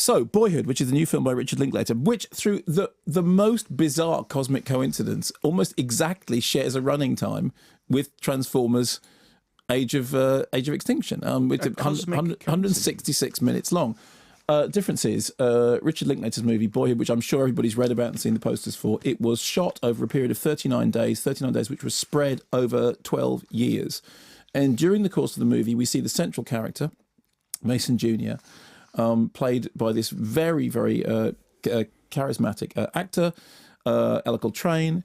So, Boyhood, which is the new film by Richard Linklater, which, through the most bizarre cosmic coincidence, almost exactly shares a running time with Transformers Age of Extinction. It's 166 minutes long. Difference is, Richard Linklater's movie, Boyhood, which I'm sure everybody's read about and seen the posters for, it was shot over a period of 39 days, which was spread over 12 years. And during the course of the movie, we see the central character, Mason Jr., played by this very, very charismatic actor, Ellical Train.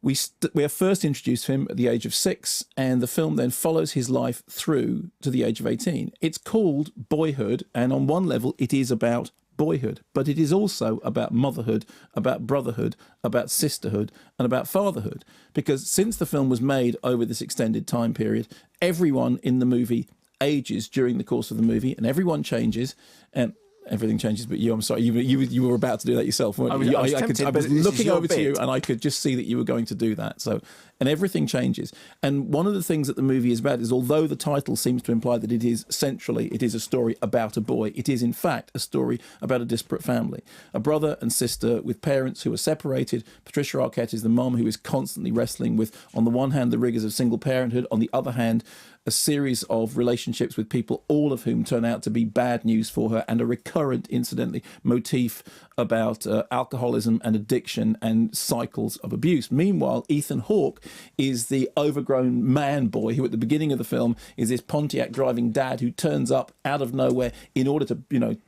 We are first introduced to him at the age of 6, and the film then follows his life through to the age of 18. It's called Boyhood, and on one level it is about boyhood, but it is also about motherhood, about brotherhood, about sisterhood, and about fatherhood. Because since the film was made over this extended time period, everyone in the movie ages during the course of the movie, and everyone changes, and everything changes. But you, I'm sorry, you were about to do that yourself, weren't you? I was looking over to you, and I could just see that you were going to do that. So, and everything changes. And one of the things that the movie is about is, although the title seems to imply that it is a story about a boy, it is in fact a story about a disparate family, a brother and sister with parents who are separated. Patricia Arquette is the mum who is constantly wrestling with, on the one hand, the rigours of single parenthood, on the other hand, a series of relationships with people, all of whom turn out to be bad news for her, and a recurrent, incidentally, motif about alcoholism and addiction and cycles of abuse. Meanwhile, Ethan Hawke is the overgrown man boy who, at the beginning of the film, is this Pontiac driving dad who turns up out of nowhere in order to,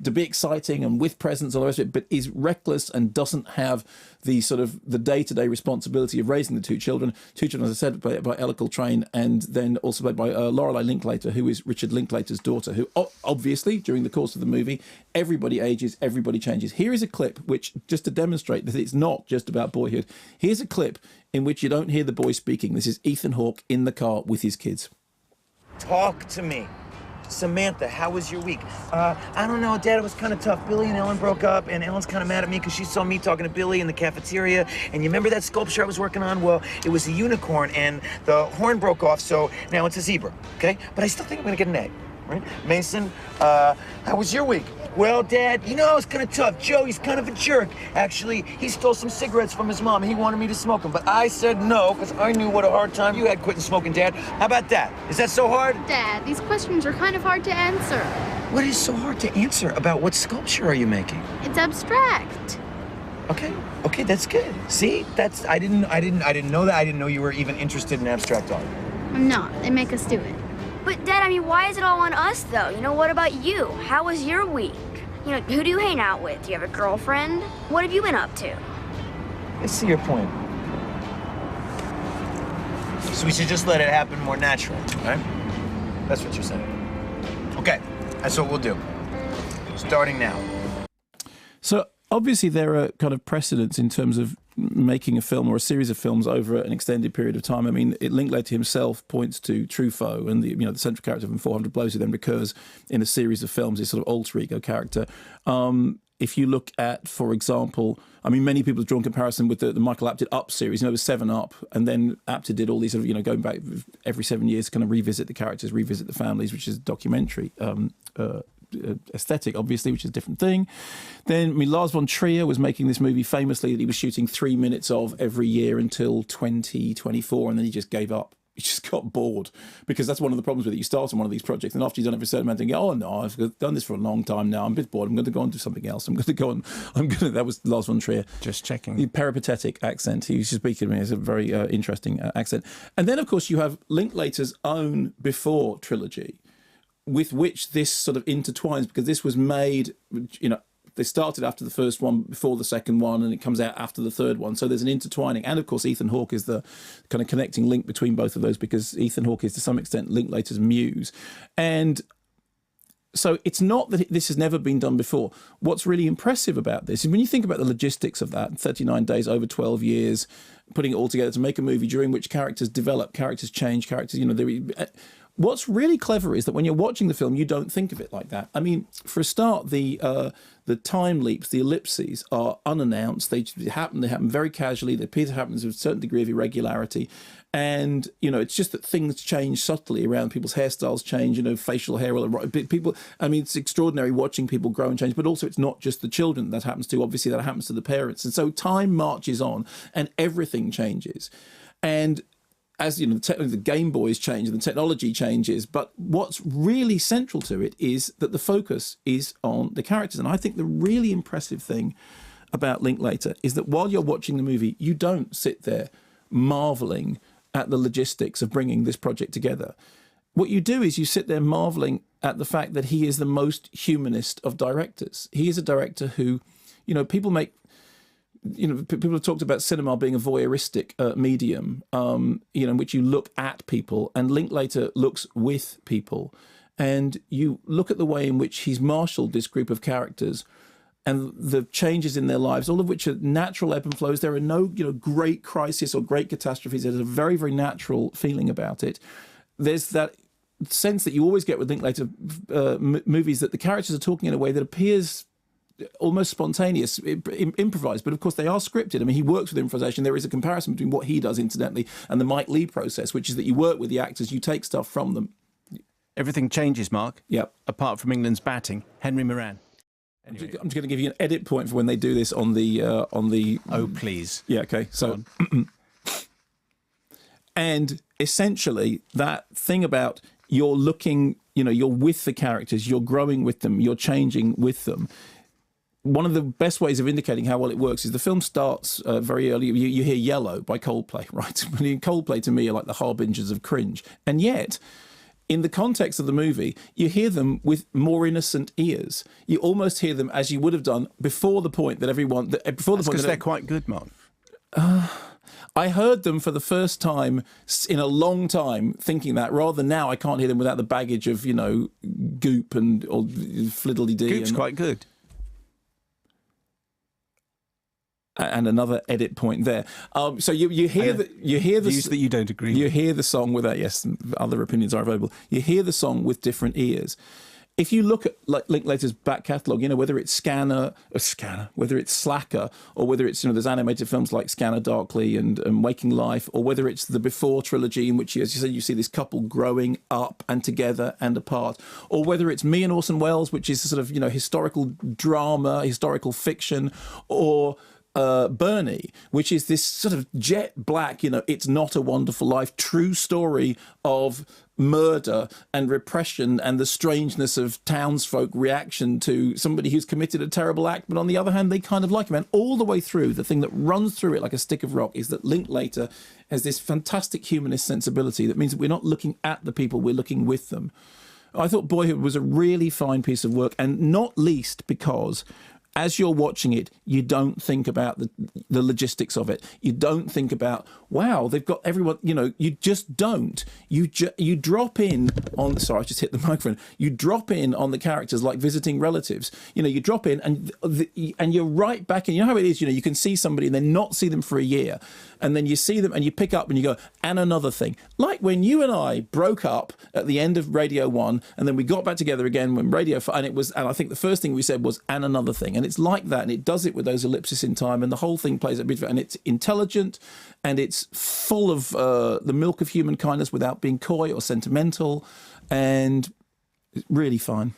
to be exciting and with presence and all the rest of it, but is reckless and doesn't have the sort of the day-to-day responsibility of raising the two children, as I said, by Ellical Train, and then also played by Lorelei Linklater, who is Richard Linklater's daughter, who obviously, during the course of the movie, everybody ages, everybody changes. Here is a clip which, just to demonstrate that it's not just about boyhood, here's a clip in which you don't hear the boy speaking. This is Ethan Hawke in the car with his kids. Talk to me. Samantha, how was your week? I don't know, Dad, it was kind of tough. Billy and Ellen broke up, and Ellen's kind of mad at me because she saw me talking to Billy in the cafeteria. And you remember that sculpture I was working on? Well, it was a unicorn, and the horn broke off, so now it's a zebra, okay? But I still think I'm gonna get an A, right? Mason, how was your week? Well, Dad, it's kind of tough. Joe, he's kind of a jerk. Actually, he stole some cigarettes from his mom. He wanted me to smoke them, but I said no, because I knew what a hard time you had quitting smoking, Dad. How about that? Is that so hard? Dad, these questions are kind of hard to answer. What is so hard to answer? About what sculpture are you making? It's abstract. Okay, that's good. See, I didn't know that. I didn't know you were even interested in abstract art. I'm not. They make us do it. But, Dad, why is it all on us, though? What about you? How was your week? Who do you hang out with? Do you have a girlfriend? What have you been up to? I see your point. So we should just let it happen more naturally, right? That's what you're saying. Okay, that's what we'll do. Starting now. So obviously there are kind of precedents in terms of making a film or a series of films over an extended period of time. Linklater himself points to Truffaut and the central character from 400 Blows, who then recurs in a series of films, this sort of alter ego character. If you look at, for example, many people have drawn comparison with the Michael Apted Up series. It was 7 Up, and then Apted did all these sort of, going back every 7 years to kind of revisit the characters, revisit the families, which is a documentary aesthetic, obviously, which is a different thing. Then, Lars von Trier was making this movie famously that he was shooting 3 minutes of every year until 2024, and then he just gave up. He just got bored, because that's one of the problems with it. You start on one of these projects, and after you've done it for a certain amount, you go, oh no, I've done this for a long time now. I'm a bit bored. I'm going to go on to something else. That was Lars von Trier. Just checking. The peripatetic accent. He was speaking to me as a very interesting accent. And then, of course, you have Linklater's own Before trilogy, with which this sort of intertwines, because this was made, they started after the first one, before the second one, and it comes out after the third one. So there's an intertwining. And, of course, Ethan Hawke is the kind of connecting link between both of those, because Ethan Hawke is, to some extent, Linklater's muse. And so it's not that this has never been done before. What's really impressive about this is when you think about the logistics of that, 39 days over 12 years, putting it all together to make a movie during which characters develop, characters change, characters, What's really clever is that when you're watching the film, you don't think of it like that. I mean, for a start, the time leaps, the ellipses are unannounced. They happen very casually. They appear to happen with a certain degree of irregularity. And, it's just that things change subtly around people's hairstyles change, facial hair. People, I mean, it's extraordinary watching people grow and change, but also it's not just the children that happens to. Obviously, that happens to the parents. And so time marches on and everything changes. And as the Game Boys change and the technology changes, but what's really central to it is that the focus is on the characters. And I think the really impressive thing about Linklater is that while you're watching the movie, you don't sit there marveling at the logistics of bringing this project together. What you do is you sit there marveling at the fact that he is the most humanist of directors. He is a director who, people have talked about cinema being a voyeuristic medium, in which you look at people, and Linklater looks with people. And you look at the way in which he's marshaled this group of characters and the changes in their lives, all of which are natural ebb and flows. There are no, great crisis or great catastrophes. There's a very, very natural feeling about it. There's that sense that you always get with Linklater movies that the characters are talking in a way that appears almost spontaneous, improvised, but of course they are scripted. I mean, he works with improvisation. There is a comparison between what he does, incidentally, and the Mike Leigh process, which is that you work with the actors, you take stuff from them. Everything changes, Mark. Yep. Apart from England's batting. Henry Moran. Anyway. I'm just going to give you an edit point for when they do this on the. Oh, please. Yeah. Okay. So, and essentially that thing about you're looking, you're with the characters, you're growing with them, you're changing with them. One of the best ways of indicating how well it works is the film starts very early. You hear Yellow by Coldplay, right? Coldplay to me are like the harbingers of cringe. And yet, in the context of the movie, you hear them with more innocent ears. You almost hear them as you would have done before the point that everyone... Because they're quite good, Mark. I heard them for the first time in a long time thinking that, rather than now I can't hear them without the baggage of, goop or fliddly-dee. Goop's quite good. And another edit point there. So you hear the views that you don't agree with. You hear the song without. Yes, other opinions are available. You hear the song with different ears. If you look at Linklater's back catalogue, whether it's whether it's Slacker, or whether it's there's animated films like Scanner Darkly and Waking Life, or whether it's the Before trilogy in which, as you said, you see this couple growing up and together and apart, or whether it's Me and Orson Welles, which is a sort of historical drama, historical fiction, or Bernie, which is this sort of jet black, It's Not a Wonderful Life, true story of murder and repression and the strangeness of townsfolk reaction to somebody who's committed a terrible act, but on the other hand, they kind of like him. And all the way through, the thing that runs through it like a stick of rock is that Linklater has this fantastic humanist sensibility that means that we're not looking at the people, we're looking with them. I thought Boyhood was a really fine piece of work, and not least because as you're watching it, you don't think about the logistics of it. You don't think about, wow, they've got everyone, you just don't. You drop in on, sorry, I just hit the microphone. You drop in on the characters like visiting relatives. You drop in and you're right back in. You know how it is, you can see somebody and then not see them for a year. And then you see them and you pick up and you go, and another thing. Like when you and I broke up at the end of Radio 1 and then we got back together again when Radio 5, and I think the first thing we said was, and another thing. And it's like that, and it does it with those ellipses in time, and the whole thing plays a bit, and it's intelligent, and it's full of the milk of human kindness without being coy or sentimental, and it's really fine.